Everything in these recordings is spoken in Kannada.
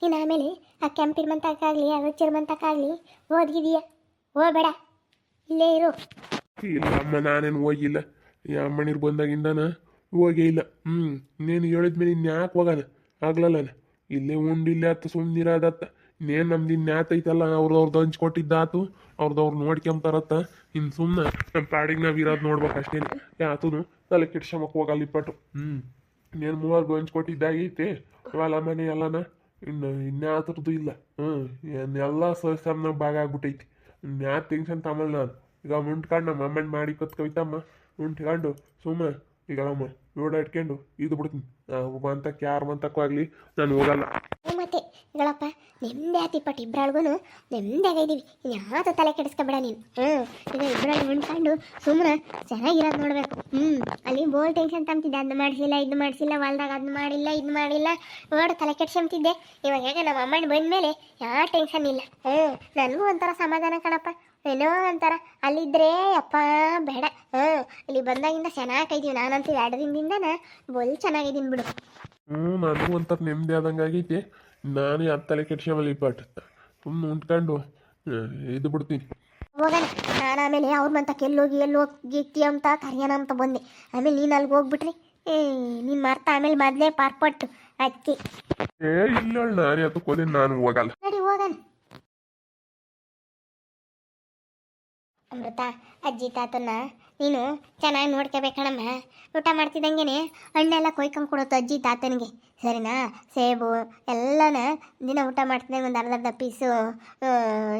ನೀನು ಆಮೇಲೆ ಆ ಕೆಂಪಿರ್ಮಂತಕ್ಕಾಗಲಿ ಆ ಚಿರ್ಮಂತಕ್ಕಾಗಲಿ ಓದ್ಗಿದೀಯ ಹೋಗ್ಬೇಡ, ಇಲ್ಲೇ ಇರು. ಇಲ್ಲ ಅಮ್ಮ, ನಾನೇನು ಹೋಗಿಲ್ಲ. ಈ ಅಮ್ಮನಿರ್ ಬಂದಾಗಿಂದಾನ ಹೋಗೇ ಇಲ್ಲ. ನೀನು ಹೇಳಿದ್ಮೇಲೆ ಇನ್ಯಾಕೆ ಹೋಗೋಣ? ಆಗ್ಲಲ್ಲ, ಇಲ್ಲೇ ಉಂಡಿಲ್ಲೇ ಆತ ಸುಮ್ಮನಿರೋದತ್ತ. ಇನ್ನೇನು ನಮ್ದು ಇನ್ಯಾತೈತಲ್ಲ, ಅವ್ರದ್ದು ಹಂಚ್ಕೊಟ್ಟಿದ್ದಾತು, ಅವ್ರದ್ದು ನೋಡ್ಕೊಂತಾರತ್ತ. ಇನ್ನು ಸುಮ್ಮನೆ ನಮ್ಮ ಪಾಡಿಗೆ ನಾವು ಇರೋದು ನೋಡ್ಬೇಕು ಅಷ್ಟೇ. ಯಾತೂ ತಲೆ ಕೆಡ್ಸಮಕ್ಕೆ ಹೋಗಲ್ಲ ಇಪ್ಪಟ್ಟು. ಇನ್ನೇನು ಮೂವರ್ಗು ಹಂಚ್ಕೊಟ್ಟಿದ್ದಾಗೈತೆ ಹೊಲ ಮನೆ ಎಲ್ಲನ. ಇನ್ಯಾತ್ರದ್ದು ಇಲ್ಲ. ಎಲ್ಲ ಸಮ್ನ ಭಾಗ ಆಗ್ಬಿಟ್ಟೈತಿ. ಇನ್ಯಾವ ಟೆನ್ಷನ್ ತಮ್ಮಲ್ಲ ನಾನು. ಈಗ ಮುಂಟ್ಕೊಂಡು ನಮ್ಮ ಅಮ್ಮನ ಮಾಡಿ ಕತ್ಕೊಯ್ತಮ್ಮ, ಮುಂಟ್ಕೊಂಡು ಸುಮ್ಮನೆ ಈಗ ಅಮ್ಮ ಓಡಾಡ್ಕೊಂಡು ಇದು ಬಿಡ್ತೀನಿ. ಮಂತಕ್ಕೆ ಯಾರು ಮಂತಕ್ಕೂ ಆಗಲಿ ನಾನು ಹೋಗಲ್ಲ. ಮತ್ತೆ ಗಳಪ್ಪ, ನೆಮ್ಮದಿ ಆತಿಪ್ಪಟ್ಟು ಇಬ್ಬರಳ್ಗೂ ನೆಮ್ಮದಿಯಾಗಿದ್ದೀವಿ. ಯಾವುದು ತಲೆ ಕೆಡಿಸ್ಕೊಬೇಡ ನೀನು. ಈಗ ಇಬ್ಬರಲ್ಲಿ ಮುಂಡ್ಕೊಂಡು ಸುಮ್ಮನೆ ಚೆನ್ನಾಗಿರೋದು ನೋಡಬೇಕು. ಅಲ್ಲಿ ಬೋಲ್ ಟೆನ್ಷನ್ ತಂತಿದ್ದೆ, ಅದನ್ನ ಮಾಡಿಸಿಲ್ಲ ಇದು ಮಾಡಿಸಿಲ್ಲ, ಹೊಲ್ದಾಗ ಅದನ್ನ ಮಾಡಿಲ್ಲ ಇದು ಮಾಡಿಲ್ಲ ಓಡು ತಲೆ ಕೆಡ್ಸ್ಕೊಂತಿದ್ದೆ. ಇವಾಗ ಹೇಗೆ ನಮ್ಮ ಅಮ್ಮನ ಬಂದಮೇಲೆ ಯಾವ ಟೆನ್ಷನ್ ಇಲ್ಲ. ನನಗೂ ಒಂಥರ ಸಮಾಧಾನ ಕಣಪ್ಪ. ಏನೋ ಒಂಥರ ಅಲ್ಲಿದ್ದರೆ ಅಪ್ಪ ಬೇಡ. ಇಲ್ಲಿ ಬಂದಾಗಿಂದ ಚೆನ್ನಾಗಿದ್ದೀವಿ. ನಾನಂತೂ 2 ದಿನದಿಂದನ ಬೋಲ್ ಚೆನ್ನಾಗಿದ್ದೀನಿ ಬಿಡು. ನನಗೂ ಒಂಥರ ನೆಮ್ಮದಿ ಆದಂಗೆ ಆಗೈತಿ. ನಾನು ಯಾವ ತಲೆ ಕೆಡ್ಸ್ಕೊಂಬಲ್ಲಿ ಇಪ್ಪಟ್ಟು ಸುಮ್ಮನೆ ಉಂಟ್ಕೊಂಡು ಇದು ಬಿಡ್ತೀನಿ. ಹೋಗೋಣ. ನಾನು ಆಮೇಲೆ ಅವ್ರ ಮಂತಕ್ಕೆ ಎಲ್ಲಿ ಹೋಗಿತ್ತಿ ಅಂತ ಕರೆಯೋಣ ಅಂತ ಬಂದೆ. ಆಮೇಲೆ ನೀನು ಅಲ್ಲಿಗೆ ಹೋಗ್ಬಿಟ್ರಿ, ನೀನು ಮರ್ತ ಆಮೇಲೆ ಮೊದಲೇ ಪಾರ್ಪಟ್ಟು ಅಕ್ಕಿ. ಇಲ್ಲ ನಾನು ಅದಕ್ಕೆ ಹೋದೆ, ನಾನು ಹೋಗಲ್ಲ. ನಡಿ ಹೋಗೋಣ. ಅಮೃತ, ಅಜ್ಜಿ ತಾತನ್ನ ನೀನು ಚೆನ್ನಾಗಿ ನೋಡ್ಕೋಬೇಕಣಮ್ಮ. ಊಟ ಮಾಡ್ತಿದ್ದಂಗೆ ಹಣ್ಣೆಲ್ಲ ಕೊಯ್ಕೊಂಡು ಕೊಡುತ್ತೆ ಅಜ್ಜಿ ತಾತನಿಗೆ, ಸರಿನಾ? ಸೇಬು ಎಲ್ಲನ ದಿನ ಊಟ ಮಾಡ್ತಿದ್ದಂಗೆ ಒಂದು ಅರ್ಧ ಪೀಸು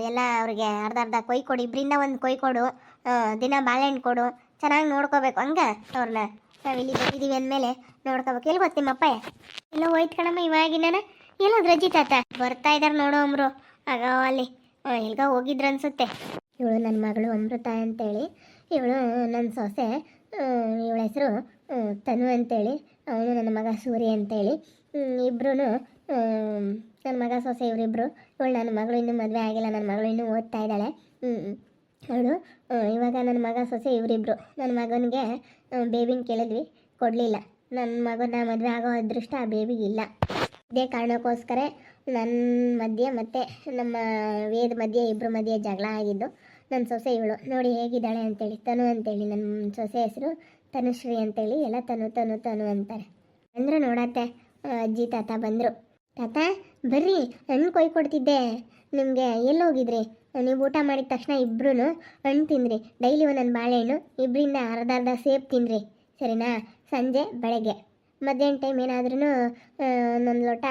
ಎಲ್ಲ ಅವ್ರಿಗೆ ಅರ್ಧ ಕೊಯ್ಕೊಡು. ಇಬ್ಬರಿಂದ ಒಂದು ಕೊಯ್ಕೊಡು. ದಿನ ಬಾಳೆಹಣ್ಣು ಕೊಡು. ಚೆನ್ನಾಗಿ ನೋಡ್ಕೋಬೇಕು ಹಂಗೆ ಅವ್ರನ್ನ. ನಾವು ಇಲ್ಲಿ ಬಂದಿದ್ದೀವಿ ಅಂದಮೇಲೆ ನೋಡ್ಕೋಬೇಕು. ಎಲ್ಲಿ ಗೊತ್ತು ನಿಮ್ಮಪ್ಪ? ಎಲ್ಲ ಹೋಯ್ತು ಕಣಮ್ಮ ಇವಾಗಿನ. ಎಲ್ಲೋದ್ರು ಅಜ್ಜಿ ತಾತ? ಬರ್ತಾ ಇದ್ದಾರೆ ನೋಡು ಅಮ್ರು. ಆಗ ಅಲ್ಲಿ ಎಲ್ಗ ಹೋಗಿದ್ರು ಅನ್ಸುತ್ತೆ. ಇವಳು ನನ್ನ ಮಗಳು ಅಮೃತ ಅಂತೇಳಿ, ಇವಳು ನನ್ನ ಸೊಸೆ. ಇವಳ ಹೆಸರು ತನು ಅಂತೇಳಿ, ಅವನು ನನ್ನ ಮಗ ಸೂರ್ಯ ಅಂತೇಳಿ. ಇಬ್ಬರೂ ನನ್ನ ಮಗ ಸೊಸೆ ಇವರಿಬ್ಬರು. ಇವಳು ನನ್ನ ಮಗಳು ಇನ್ನೂ ಮದುವೆ ಆಗಿಲ್ಲ, ನನ್ನ ಮಗಳು ಇನ್ನೂ ಓದ್ತಾ ಇದ್ದಾಳೆ. ಅವಳು ಇವಾಗ ನನ್ನ ಮಗ ಸೊಸೆ ಇವರಿಬ್ಬರು. ನನ್ನ ಮಗನಿಗೆ ಬೇಬಿನ ಕೇಳಿದ್ವಿ, ಕೊಡಲಿಲ್ಲ. ನನ್ನ ಮಗನ ಮದುವೆ ಆಗೋ ಅದೃಷ್ಟ ಆ ಬೇಬಿಗಿಲ್ಲ. ಇದೇ ಕಾರಣಕ್ಕೋಸ್ಕರ ನನ್ನ ಮಧ್ಯೆ ಮತ್ತು ನಮ್ಮ ವೇದ ಮಧ್ಯೆ ಇಬ್ಬರ ಮಧ್ಯೆ ಜಗಳ ಆಗಿದ್ದು. ನನ್ನ ಸೊಸೆ ಇವಳು ನೋಡಿ ಹೇಗಿದ್ದಾಳೆ ಅಂತೇಳಿ, ತನು ಅಂತೇಳಿ. ನನ್ನ ಸೊಸೆ ಹೆಸರು ತನುಶ್ರೀ ಅಂತೇಳಿ. ಎಲ್ಲ ತನು ತನು ತನು ಅಂತಾರೆ. ಬಂದರು ನೋಡತ್ತೆ ಅಜ್ಜಿ ತಾತ ಬಂದರು. ತಾತ ಬರ್ರಿ, ಹಣ್ಣು ಕೊಯ್ಕೊಡ್ತಿದ್ದೆ ನಿಮಗೆ. ಎಲ್ಲಿ ಹೋಗಿದ್ರಿ ನೀವು? ಊಟ ಮಾಡಿದ ತಕ್ಷಣ ಇಬ್ಬರೂ ಹಣ್ಣು ತಿಂದ್ರಿ. ಡೈಲಿ ಒಂದೊಂದು ಬಾಳೆಹಣ್ಣು, ಇಬ್ಬರಿಂದ ಅರ್ಧ ಸೇಬು ತಿಂದ್ರಿ, ಸರಿನಾ? ಸಂಜೆ ಬೆಳಗ್ಗೆ ಮಧ್ಯಾಹ್ನ ಟೈಮ್ ಏನಾದ್ರೂ ಒಂದೊಂದು ಲೋಟ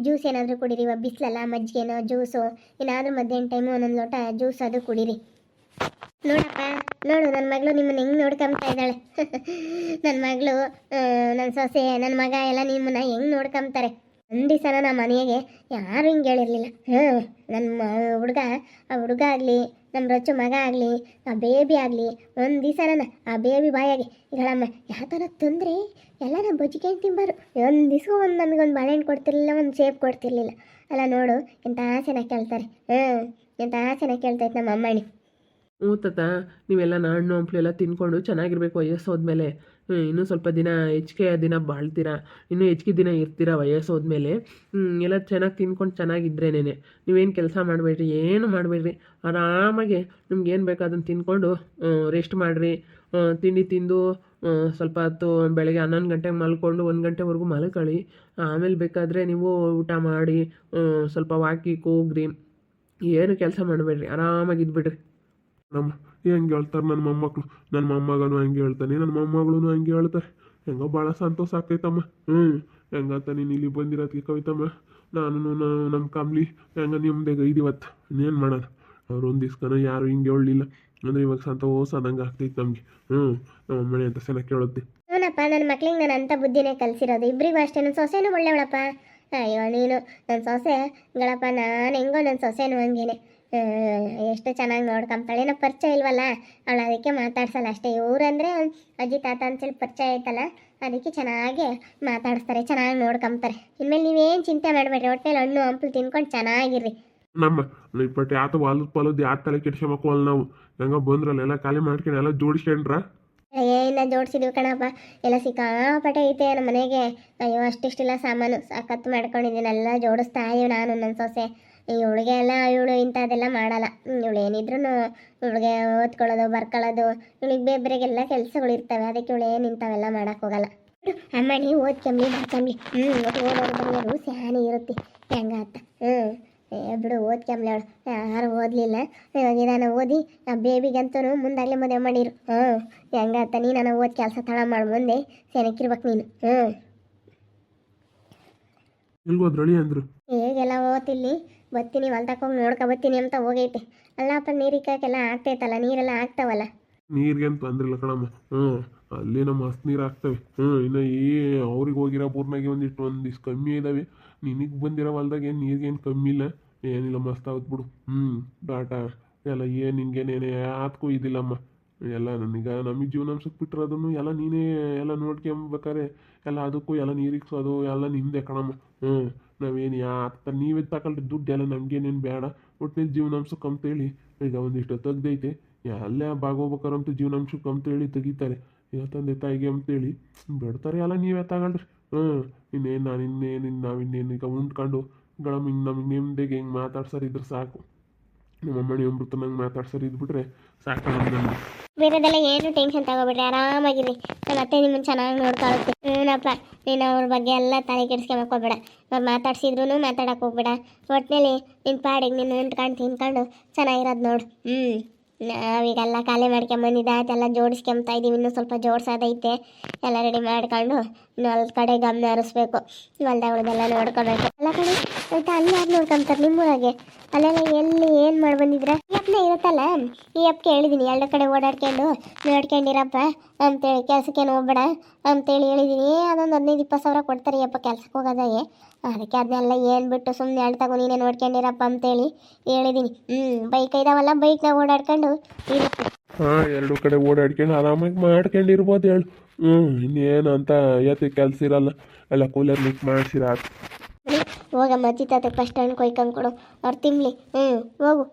ಜ್ಯೂಸ್ ಏನಾದರೂ ಕುಡೀರಿ. ಇವಾಗ ಬಿಸಿಲಲ್ಲ, ಮಜ್ಜಿಗೆನೋ ಜ್ಯೂಸು ಏನಾದರೂ ಮಧ್ಯಾಹ್ನ ಟೈಮು ಒಂದೊಂದು ಲೋಟ ಜ್ಯೂಸ್ ಅದು ಕುಡೀರಿ. ನೋಡಪ್ಪ, ನೋಡು ನನ್ನ ಮಗಳು ನಿಮ್ಮನ್ನು ಹೆಂಗೆ ನೋಡ್ಕೊಂತಾ ಇದ್ದಾಳೆ. ನನ್ನ ಮಗಳು, ನನ್ನ ಸೊಸೆ, ನನ್ನ ಮಗ ಎಲ್ಲ ನಿಮ್ಮನ್ನ ಹೆಂಗೆ ನೋಡ್ಕೊಂತಾರೆ. ಒಂದು ದಿವಸನ ನಮ್ಮ ಮನೆಗೆ ಯಾರು ಹಿಂಗೆ ಹೇಳಿರಲಿಲ್ಲ. ನನ್ನ ಆ ಹುಡುಗ ಆಗಲಿ, ನಮ್ಮ ರೊಚ್ಚು ಮಗ ಆಗಲಿ, ಆ ಬೇಬಿ ಆಗಲಿ, ಒಂದು ದಿವಸನ ಆ ಬೇಬಿ ಬಾಯಾಗಿ ಹೇಳಮ್ಮ ಯಾವ ಥರ ತೊಂದರೆ ಎಲ್ಲ ನಮ್ಮ ಬಜ್ಜಿಗೆ ತಿಂಬಾರು. ಒಂದು ದಿವಸ ನನಗೊಂದು ಬಾಳೆಹಣ್ಣು ಕೊಡ್ತಿರ್ಲಿಲ್ಲ, ಒಂದು ಸೇಬ್ ಕೊಡ್ತಿರ್ಲಿಲ್ಲ. ಅಲ್ಲ ನೋಡು ಎಂಥ ಆಸೆನ ಕೇಳ್ತಾರೆ. ಎಂಥ ಆಸೆನ ಕೇಳ್ತೈತೆ ನಮ್ಮ ಅಮ್ಮಣ್ಣಿ. ತಾತ, ನೀವೆಲ್ಲ ಹಣ್ಣು ಹಂಪ್ಲು ಎಲ್ಲ ತಿನ್ಕೊಂಡು ಚೆನ್ನಾಗಿರ್ಬೇಕು. ವಯಸ್ಸೋದ್ಮೇಲೆ ಇನ್ನೂ ಸ್ವಲ್ಪ ದಿನ ಹೆಚ್ಚಿಗೆ ದಿನ ಬಾಳ್ತೀರಾ, ಇನ್ನೂ ಹೆಚ್ಚಿಗೆ ದಿನ ಇರ್ತೀರ ವಯಸ್ಸೋದ್ಮೇಲೆ. ಎಲ್ಲ ಚೆನ್ನಾಗಿ ತಿನ್ಕೊಂಡು ಚೆನ್ನಾಗಿದ್ರೇನೆ. ನೀವೇನು ಕೆಲಸ ಮಾಡಬೇಡ್ರಿ, ಏನು ಮಾಡಬೇಡ್ರಿ. ಆರಾಮಾಗಿ ನಿಮ್ಗೆ ಏನು ಬೇಕು ಅದನ್ನು ತಿನ್ಕೊಂಡು ರೆಸ್ಟ್ ಮಾಡಿರಿ. ತಿಂಡಿ ತಿಂದು ಸ್ವಲ್ಪ ಹೊತ್ತು ಬೆಳಗ್ಗೆ 11 ಗಂಟೆಗೆ ಮಲ್ಕೊಂಡು 1 ಗಂಟೆವರೆಗೂ ಮಲ್ಕೊಳ್ಳಿ. ಆಮೇಲೆ ಬೇಕಾದರೆ ನೀವು ಊಟ ಮಾಡಿ ಸ್ವಲ್ಪ ವಾಕಿಗೆ ಹೋಗ್ರಿ. ಏನು ಕೆಲಸ ಮಾಡಬೇಡ್ರಿ, ಆರಾಮಾಗಿದ್ಬಿಡ್ರಿ. ನಮ್ಮ ಹೆಂಗೆ ಹೇಳ್ತಾರೆ ನನ್ನ ಮೊಮ್ಮಕ್ಕಳು. ನನ್ನ ಮೊಮ್ಮಗನು ಹಂಗೆ ಹೇಳ್ತಾನೆ, ನನ್ನ ಮೊಮ್ಮಗಳು ಹಂಗೆ ಹೇಳ್ತಾರೆ. ಹೆಂಗೋ ಭಾಳ ಸಂತೋಷ ಆಗ್ತೈತಮ್ಮ. ಹೆಂಗಂತ ನೀನು ಇಲ್ಲಿ ಬಂದಿರೋದಕ್ಕೆ ಕವಿತಮ್ಮ. ನಾನು ನಮ್ಮ ಕಮ್ಲಿ ಹೆಂಗ ನಿಮ್ದಾಗ ಇದೀವತ್ತು. ಇನ್ನೇನು ಮಾಡೋಣ, ಅವ್ರು ಒಂದು ದಿವ್ಸನ ಯಾರು ಹಿಂಗೆ ಹೇಳಲಿಲ್ಲ ಅಂದರೆ ಇವಾಗ ಸಂತೋಷ ಆದಂಗೆ ಆಗ್ತೈತೆ ನಮಗೆ. ನಮ್ಮ ಅಮ್ಮನೆ ಅಂತ ಚೆನ್ನಾಗಿ ಕೇಳುತ್ತೆ. ಹ್ಞೂನಪ್ಪ, ನನ್ನ ಮಕ್ಳಿಗೆ ನಾನು ಅಂಥ ಬುದ್ಧಿನೇ ಕಲಿಸಿರೋದು. ಇಬ್ಬರಿಗೂ ಅಷ್ಟೇ. ನನ್ನ ಸೊಸೆನೂ ಒಳ್ಳೆಯವಳಪ್ಪ. ಅಯ್ಯೋ ನೀನು ನನ್ನ ಸೊಸೆಗಳಪ್ಪ. ನಾನು ಹೆಂಗೋ ನನ್ನ ಸೊಸೆನೂ ಹಂಗೇನೆ. ಎಷ್ಟು ಚೆನ್ನಾಗಿ ನೋಡ್ಕೊಂತಾಳೆ. ಏನೋ ಪರಿಚಯ ಇಲ್ವಲ್ಲ ಅವಳು, ಅದಕ್ಕೆ ಮಾತಾಡ್ಸಲ್ಲ ಅಷ್ಟೇ. ಇವರಂದರೆ ಅಜ್ಜಿ ತಾತ ಅಂತೇಳಿ ಪರಿಚಯ ಆಯ್ತಲ್ಲ, ಅದಕ್ಕೆ ಚೆನ್ನಾಗಿ ಮಾತಾಡಿಸ್ತಾರೆ, ಚೆನ್ನಾಗಿ ನೋಡ್ಕೊಂತಾರೆ. ಇನ್ಮೇಲೆ ನೀವೇನು ಚಿಂತೆ ಮಾಡಬೇಡ್ರಿ. ಹೊಟ್ಟೆಲಿ ಹಣ್ಣು ಹಂಪಲು ತಿನ್ಕೊಂಡು ಚೆನ್ನಾಗಿರ್ರಿ. ನಮ್ಮ ಇಪ್ಪಟ್ಟು ಯಾತ ಹೊಲದ ಪಲದ ಯಾವ ತಲೆ ಕೆಡ್ಸ್ಕೊಂಬಕ್ಕಲ್ಲ ನಾವು. ಹೆಂಗ ಬಂದ್ರಲ್ಲ ಎಲ್ಲ ಖಾಲಿ ಮಾಡ್ಕೊಂಡು ಎಲ್ಲ ಜೋಡಿಸ್ಕೊಂಡ್ರ. ಮೊನ್ನೆಯಿಂದ ಜೋಡಿಸಿದ್ವಿ ಕಣಪ್ಪ. ಎಲ್ಲ ಸಿಕ್ಕಾಪಟ್ಟೆ ಐತೆ ನಮ್ಮ ಮನೆಗೆ. ಅಯ್ಯೋ ಅಷ್ಟಿಷ್ಟಿಲ್ಲ ಸಾಮಾನು ಸಾಕತ್ತು ಮಾಡ್ಕೊಂಡಿದ್ದೀನಿ. ಎಲ್ಲ ಜೋಡಿಸ್ತಾ ಇವ್ ನಾನು ನನ್ನ ಸೊಸೆ. ಇವಳಿಗೆ ಎಲ್ಲ ಇವಳು ಇಂಥದ್ದೆಲ್ಲ ಮಾಡಲ್ಲ. ಇವಳು ಏನಿದ್ರು ಇವಳಿಗೆ ಓದ್ಕೊಳ್ಳೋದು ಬರ್ಕೊಳ್ಳೋದು ಇವಳಿಗೆ ಬೇರೆಗೆಲ್ಲ ಕೆಲಸಗಳು ಇರ್ತವೆ. ಅದಕ್ಕೆ ಇವಳು ಏನು ಇಂಥವೆಲ್ಲ ಮಾಡೋಕ್ಕೋಗಲ್ಲ. ಅಮ್ಮ ನೀವು ಓದ್ಕೊಂಬ್ಲಿ ಬರ್ಕೊಂಬ್ಲಿ. ಓದೋದು ಬರೆಯೋದು ಸ್ಯಾನೆ ಇರುತ್ತೆ ಹೆಂಗಾತ. ಬಿಡು ಓದ್ಕೊಂಬ್ಲಿ ಅವಳು. ಯಾರು ಓದಲಿಲ್ಲ ಇವಾಗ ನಾನು ಓದಿ ಆ ಬೇಬಿಗಂತೂ ಮುಂದಾಗಲೇ ಮದುವೆ ಮಾಡಿರು. ಹೆಂಗಾತ ನೀನು ಓದಿ ಕೆಲಸ ತಳ ಮಾಡಿ ಮುಂದೆ ಸೆನಕ್ಕಿರ್ಬೇಕು ನೀನು. ಎಲ್ಗೋದ್ರಳಿ ಅಂದ್ರು ಹೇಗೆಲ್ಲ ಓದ್ತಿಲ್ಲಿ ಬರ್ತೀನಿ ಹೊಲ್ದಕ್ಕೆ ಹೋಗಿ ನೋಡ್ಕೊ ಬರ್ತೀನಿ ಅಂತ ಹೋಗೈತೆ. ಅಲ್ಲಪ್ಪ ನೀರಿಕ್ಕಾಕೆಲ್ಲ ಆಗ್ತೈತಲ್ಲ, ನೀರೆಲ್ಲ ಆಗ್ತಾವಲ್ಲ. ನೀರಿಗೇನು ತೊಂದ್ರೆ ಇಲ್ಲ ಕಣಮ್ಮ. ಅಲ್ಲೇನೋ ಮಸ್ತ್ ನೀರು ಆಗ್ತವೆ. ಇನ್ನು ಅವ್ರಿಗೆ ಹೋಗಿರೋ ಊರ್ನಾಗೆ ಒಂದಿಷ್ಟು ಕಮ್ಮಿ ಇದ್ದಾವೆ. ನಿನಗೆ ಬಂದಿರೋ ಹೊಲ್ದಾಗ ಏನು ನೀರಿಗೇನು ಕಮ್ಮಿ ಇಲ್ಲ, ಏನಿಲ್ಲ ಮಸ್ತ್ ಆಗುತ್ತೆ ಬಿಡು. ಡಾಟ ಎಲ್ಲ ಏನು ನಿನ್ಗೇನೇನೆ ಯಾತ್ಕೂ ಇದಿಲ್ಲಮ್ಮ. ಎಲ್ಲ ನನಗೆ ನಮಗೆ ಜೀವನಾಂಶಕ್ಕೆ ಬಿಟ್ಟಿರೋದನ್ನು ಎಲ್ಲ ನೀನೇ ಎಲ್ಲ ನೋಡ್ಕೊಂಬೇಕಾರೆ ಎಲ್ಲ ಅದಕ್ಕೂ ಎಲ್ಲ ನೀರಿಕ್ಸೋದು ಎಲ್ಲ ನಿಂದೆ ಕಣಮ್ಮ. ನಾವೇನು ಯಾತ ನೀವೇ ತಗೊಳ್ರಿ ದುಡ್ಡು ಎಲ್ಲ ನಮಗೇನೇನು ಬೇಡ. ಒಟ್ಟಿನಲ್ಲಿ ಜೀವನಾಂಶಕ್ಕೆ ಅಂತೇಳಿ ಈಗ ಒಂದಿಷ್ಟು ತೆಗ್ದೈತೆ. ಅಲ್ಲೇ ಬಾಗೋಗ್ಬೇಕಾರಂತೂ ಜೀವನಾಂಶಕ್ಕೆ ಅಂತೇಳಿ ತೆಗಿತಾರೆ. ಈಗ ತಂದೆ ತಾಯಿಗೆ ಅಂತೇಳಿ ಬಿಡ್ತಾರೆ. ಎಲ್ಲ ನೀವೇ ತಗೊಳ್ರಿ. ಇನ್ನೇನು ನಾವಿನ್ನೇನು ಈಗ ಉಂಡ್ಕೊಂಡು ನಮಗೆ ನೆಮ್ಮದಿಗೆ ಹಿಂಗೆ ಮಾತಾಡ್ಸೋರಿದ್ರೆ ಸಾಕು. ನಮ್ಮ ಅಮ್ಮಣಿ ಅಮೃತ ನಂಗೆ ಮಾತಾಡ್ಸೋರು ಇದ್ಬಿಟ್ರೆ ಸಾಕು ನಮ್ಗೆ. ಬೇರೆದೆಲ್ಲ ಏನು ಟೆನ್ಷನ್ ತಗೋಬಿಡ್ರಿ, ಆರಾಮಾಗಿರಿ. ನಮ್ಮ ಅತ್ತೆ ನಿಮ್ಮನ್ನು ಚೆನ್ನಾಗಿ ನೋಡ್ಕೊಳುತ್ತೆ. ಹ್ಞೂನಪ್ಪ, ನೀನು ಅವ್ರ ಬಗ್ಗೆ ಎಲ್ಲ ತಲೆ ಕೆಡಿಸ್ಕೊಂಬಕ್ ಹೋಗ್ಬೇಡ. ಅವ್ರು ಮಾತಾಡ್ಸಿದ್ರು ಮಾತಾಡಕ್ಕೆ ಹೋಗ್ಬೇಡ. ಒಟ್ಟಿನಲ್ಲಿ ನಿನ್ನ ಪಾಡಿಗೆ ನೀನು ನಿಂತ್ಕೊಂಡು ತಿನ್ಕೊಂಡು ಚೆನ್ನಾಗಿರೋದು ನೋಡು. ನಾವೀಗೆಲ್ಲ ಖಾಲಿ ಮಾಡ್ಕೊಂಬಂದಿದ್ದ ಅದೆಲ್ಲ ಜೋಡಿಸ್ಕೊಂತ ಇದ್ದೀವಿ. ಇನ್ನೂ ಸ್ವಲ್ಪ ಜೋಡಿಸೋದೈತೆ. ಎಲ್ಲ ರೆಡಿ ಮಾಡ್ಕೊಂಡು ಇನ್ನು ಹೊಲ್ದ ಕಡೆ ಗಮನ ಹರಿಸ್ಬೇಕು. ಹೊಲ್ದಗಳದೆಲ್ಲ ನೋಡ್ಕೋಬೇಕು. ಎಲ್ಲ ಕಡೆ ಆಯ್ತಾ, ಅಲ್ಲಿ ಯಾರು ನೋಡ್ಕೊಂತಾರೆ ನಿಮ್ಮೂರಾಗೆ? ಅಲ್ಲೆಲ್ಲ ಎಲ್ಲಿ ಏನು ಮಾಡಿ ಬಂದಿದ್ರ? ಈ ಅಪ್ಪನೇ ಇರುತ್ತಲ್ಲ, ಈ ಅಪ್ಪಗೆ ಹೇಳಿದ್ದೀನಿ ಎರಡು ಕಡೆ ಓಡಾಡ್ಕೊಂಡು ನೋಡ್ಕೊಂಡಿರಪ್ಪ ಅಂತೇಳಿ, ಕೆಲ್ಸಕ್ಕೇನು ಹೋಗ್ಬೇಡ ಅಂತೇಳಿ ಹೇಳಿದ್ದೀನಿ. ಅದೊಂದು 15-20 ಸಾವಿರ ಕೊಡ್ತಾರೆ ಯಪ್ಪ ಕೆಲ್ಸಕ್ಕೆ ಹೋಗೋದಾಗೆ. ಅದಕ್ಕೆ ಅದನ್ನೆಲ್ಲ ಏನು ಬಿಟ್ಟು ಸುಮ್ಮನೆ ಹೇಳ್ತಾಗೋ ನೀನೇ ನೋಡ್ಕೊಂಡಿರಪ್ಪ ಅಂತೇಳಿ ಹೇಳಿದ್ದೀನಿ. ಬೈಕ್ ಇದಾವಲ್ಲ, ಬೈಕ್ನಾಗ ಓಡಾಡ್ಕೊಂಡು ಇರುತ್ತೆ. ಎರಡು ಕಡೆ ಓಡಾಡ್ಕೊಂಡು ಆರಾಮಾಗಿ ಮಾಡ್ಕೊಂಡಿರ್ಬೋದು ಹೇಳು. ಇನ್ನೇನು ಅಂತ ಯಾತಿ ಕೆಲಸ ಇರಲ್ಲ. ಎಲ್ಲ ಕೂಲರ್ ಮಿಕ್ ಮಾಡಿಸಿರ ಹೋಗಮ್ಮ ಅಜ್ಜಿ ತಾತಕ್ಕೆ ಫಸ್ಟ್ ಹಣ್ಣು ಕೊಯ್ಕೊಂಡು ಕೊಡು, ಅವ್ರು ತಿನ್ಲಿ. ಹೋಗು,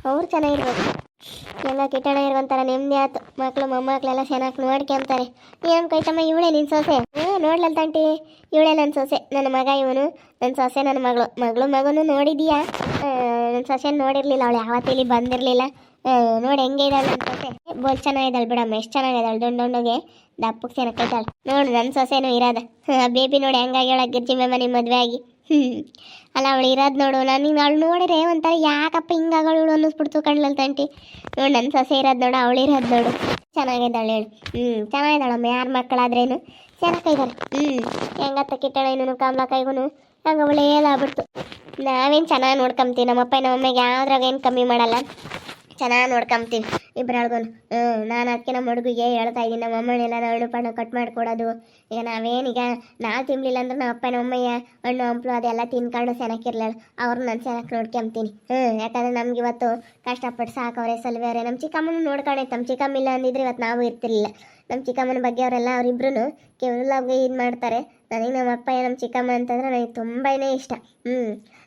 ಅವ್ರು ಚೆನ್ನಾಗಿರ್ಬೇಕು. ಹೆಂಗ ಕಿಟಣ ಇರುವಂತಾರ ನೆಮ್ಮದಿ ಆಯ್ತು. ಮಕ್ಕಳು ಮೊಮ್ಮಕ್ಕಳೆಲ್ಲ ಚೆನ್ನಾಗಿ ನೋಡ್ಕೊಂತಾರೆ. ಏನು ಕೊಯ್ತಮ್ಮ ಇವಳೇ ನಿನ್ನ ಸೊಸೆ? ನೋಡ್ಲಲ್ಲ ತಂಟಿ, ಇವಳೇ ನನ್ನ ಸೊಸೆ. ನನ್ನ ಮಗ ಇವನು, ನನ್ನ ಸೊಸೆ ನನ್ನ ಮಗನು ನೋಡಿದೀಯಾ? ನನ್ನ ಸೊಸೆನ ನೋಡಿರ್ಲಿಲ್ಲ ಅವಳು, ಯಾವತ್ತೂ ಇಲ್ಲಿ ಬಂದಿರಲಿಲ್ಲ. ನೋಡಿ ಹೆಂಗೆ ಇದ್ದಾಳೆ ನನ್ನ ಸೊಸೆ. ಬೋಲ್ ಚೆನ್ನಾಗಿದ್ದಾಳೆ ಬಿಡಮ್ಮ, ಎಷ್ಟು ಚೆನ್ನಾಗಿದ್ದಾಳೆ. ದೊಡ್ಡಗೆ ದಪ್ಪಕ್ಕೆ ಚೆನ್ನಾಗಿದ್ದಾಳೆ ನೋಡು. ನನ್ನ ಸೊಸೆನೂ ಇರೋದ ಬೇಬಿ ನೋಡಿ ಹೆಂಗಾಗಿ ಗಿರ್ಜಿ ಮೆಮ್ಮ ನಿಮ್ಮ ಮದುವೆ ಆಗಿ. ಅಲ್ಲ ಅವಳು ಇರೋದು ನೋಡು. ನನಗೆ ಅವಳು ನೋಡಿದ್ರೆ ಒಂಥರ ಯಾಕಪ್ಪ ಹಿಂಗಾಗಳು ಅನ್ನಿಸ್ಬಿಡ್ತು ಕಣ್ಲಲ್ಲಿ ತಂಟಿ. ನೋಡಿ ನನ್ನ ಸೊಸೆ ಇರೋದು ನೋಡು, ಅವಳು ಇರೋದು ನೋಡು. ಚೆನ್ನಾಗಿದ್ದಾಳೆ ಹೇಳು. ಚೆನ್ನಾಗಿದ್ದಾಳಮ್ಮ. ಯಾರ ಮಕ್ಕಳಾದ್ರೇನು ಚೆನ್ನಾಗಿದ್ದಾರೆ. ಹೆಂಗತ್ತ ಕಿಟ್ಟಣ ಇನ್ನೂ ಕಮಲಕಾಯಿಗೂ ಹಂಗೆ ಒಳ್ಳೆಯದಾಗ್ಬಿಡ್ತು. ನಾವೇನು ಚೆನ್ನಾಗಿ ನೋಡ್ಕೊಂತೀವಿ. ನಮ್ಮಪ್ಪ ನಮ್ಮಮ್ಮಗೆ ಯಾವ್ದ್ರಾಗ ಏನು ಕಮ್ಮಿ ಮಾಡಲ್ಲ, ಚೆನ್ನಾಗಿ ನೋಡ್ಕೊಂತೀವಿ ಇಬ್ಬರೊಳಗೂ. ನಾನು ಅದಕ್ಕೆ ನಮ್ಮ ಹುಡುಗಿಗೆ ಹೇಳ್ತಾ ಇದ್ದೀನಿ, ನಮ್ಮ ಅಮ್ಮನೆಲ್ಲ ಹಣ್ಣು ಪಣ್ಣು ಕಟ್ ಮಾಡಿಕೊಡೋದು. ಈಗ ನಾವೇನೀಗ ನಾವು ತಿನ್ನಲಿಲ್ಲ ಅಂದ್ರೆ ನಮ್ಮ ಅಪ್ಪ ನಮ್ಮಯ್ಯ ಹಣ್ಣು ಹಂಪ್ಲು ಅದೆಲ್ಲ ತಿನ್ಕೊಂಡು ಚೆನ್ನಾಗಿರ್ಲಿಲ್ಲ. ಅವ್ರು ನಾನು ಚೆನ್ನಾಗಿ ನೋಡ್ಕೊಂತೀನಿ. ಯಾಕಂದರೆ ನಮ್ಗೆ ಇವತ್ತು ಕಷ್ಟಪಟ್ಟು ಸಾಕವ್ರೆ ಸಲ್ವೇವ್ರೆ. ನಮ್ಮ ಚಿಕ್ಕಮ್ಮನೂ ನೋಡ್ಕೊಂಡೈತೆ. ನಮ್ಮ ಚಿಕ್ಕಮ್ಮ ಇಲ್ಲ ಅಂದಿದ್ರೆ ಇವತ್ತು ನಾವು ಇರ್ತಿರ್ಲಿಲ್ಲ. ನಮ್ಮ ಚಿಕ್ಕಮ್ಮನ ಬಗ್ಗೆ ಅವರೆಲ್ಲ ಅವರಿಬ್ರು ಕೇವಲವಾಗಿ ಇದು ಮಾಡ್ತಾರೆ. ನನಗೆ ನಮ್ಮ ಅಪ್ಪ ನಮ್ಮ ಚಿಕ್ಕಮ್ಮ ಅಂತಂದ್ರೆ ನನಗೆ ತುಂಬಾ ಇಷ್ಟ.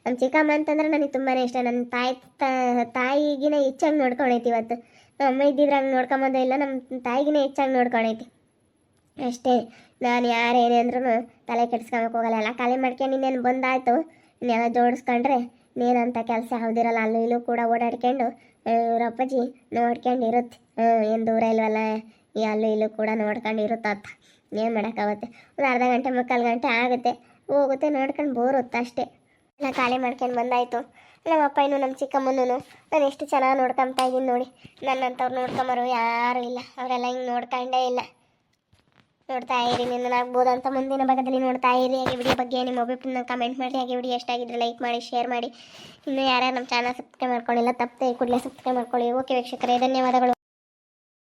ನಮ್ಮ ಚಿಕ್ಕಮ್ಮ ಅಂತಂದ್ರೆ ನನಗೆ ತುಂಬಾ ಇಷ್ಟ. ನನ್ನ ತಾಯಿಗಿನ ಹೆಚ್ಚಾಗಿ ನೋಡ್ಕೊಂಡೈತಿ ಇವತ್ತು. ನಮ್ಮ ಅಮ್ಮ ಇದ್ದಿದ್ರೆ ಹಂಗೆ ನೋಡ್ಕೊಂಬೋದೇ ಇಲ್ಲ. ನಮ್ಮ ತಾಯಿಗಿನ ಹೆಚ್ಚಾಗಿ ನೋಡ್ಕೊಂಡೈತಿ ಅಷ್ಟೇ. ನಾನು ಯಾರೇನೇ ಅಂದ್ರೂ ತಲೆ ಕೆಡ್ಸ್ಕೊಳಕ್ಕೆ ಹೋಗಲ್ಲ. ಎಲ್ಲ ಖಾಲಿ ಮಾಡ್ಕೊಂಡು ಇನ್ನೇನು ಬಂದಾಯ್ತು. ಇನ್ನೆಲ್ಲ ಜೋಡಿಸ್ಕೊಂಡ್ರೆ ಇನ್ನೇನಂತ ಕೆಲಸ ಯಾವುದಿರಲ್ಲ. ಅಲ್ಲೂ ಇಲ್ಲೂ ಕೂಡ ಓಡಾಡ್ಕೊಂಡು ಇವರಪ್ಪಜ್ಜಿ ನೋಡ್ಕೊಂಡು ಇರುತ್ತೆ. ಏನು ದೂರ ಇಲ್ವಲ್ಲ, ಈ ಅಲ್ಲೂ ಇಲ್ಲೂ ಕೂಡ ನೋಡ್ಕೊಂಡು ಇರುತ್ತತ್ತ. ಏನು ಮಾಡೋಕ್ಕಾಗುತ್ತೆ? ಒಂದು ಅರ್ಧ ಗಂಟೆ 3/4 ಗಂಟೆ ಆಗುತ್ತೆ, ಹೋಗುತ್ತೆ, ನೋಡ್ಕೊಂಡು ಬೋರುತ್ತೆ ಅಷ್ಟೇ. ಎಲ್ಲ ಖಾಲಿ ಮಾಡ್ಕೊಂಡು ಬಂದಾಯಿತು. ನಮ್ಮ ಅಪ್ಪ ಇನ್ನೂ ನಮ್ಮ ಚಿಕ್ಕಮ್ಮನೂ ನಾನು ಎಷ್ಟು ಚೆನ್ನಾಗಿ ನೋಡ್ಕೊತಾ ಇದ್ದೀನಿ ನೋಡಿ. ನನ್ನಂಥವ್ರು ನೋಡ್ಕೊಂಬರು ಯಾರೂ ಇಲ್ಲ. ಅವರೆಲ್ಲ ಹಿಂಗೆ ನೋಡ್ಕೊಂಡೇ ಇಲ್ಲ. ನೋಡ್ತಾ ಇರಿ, ನಿನ್ನ ಆಗ್ಬೋದಂತ ಮುಂದಿನ ಭಾಗದಲ್ಲಿ ನೋಡ್ತಾ ಇರಿ. ಹಾಗೆ ವಿಡಿಯೋ ಬಗ್ಗೆ ನಿಮ್ಮ ಒಬ್ಬೊಬ್ಬರನ್ನ ಕಮೆಂಟ್ ಮಾಡಿ. ಹಾಗೆ ವಿಡಿಯೋ ಎಷ್ಟಾಗಿದ್ರೆ ಲೈಕ್ ಮಾಡಿ, ಶೇರ್ ಮಾಡಿ. ಇನ್ನೂ ಯಾರ್ಯಾರು ನಮ್ಮ ಚಾನಲ್ ಸಬ್ಸ್ಕ್ರೈಬ್ ಮಾಡ್ಕೊಳ್ಳಿಲ್ಲ ತಪ್ಪದೆ ಕೂಡಲೇ ಸಬ್ಸ್ಕ್ರೈಬ್ ಮಾಡ್ಕೊಳ್ಳಿ. ಓಕೆ ವೀಕ್ಷಕರೇ, ಧನ್ಯವಾದಗಳು.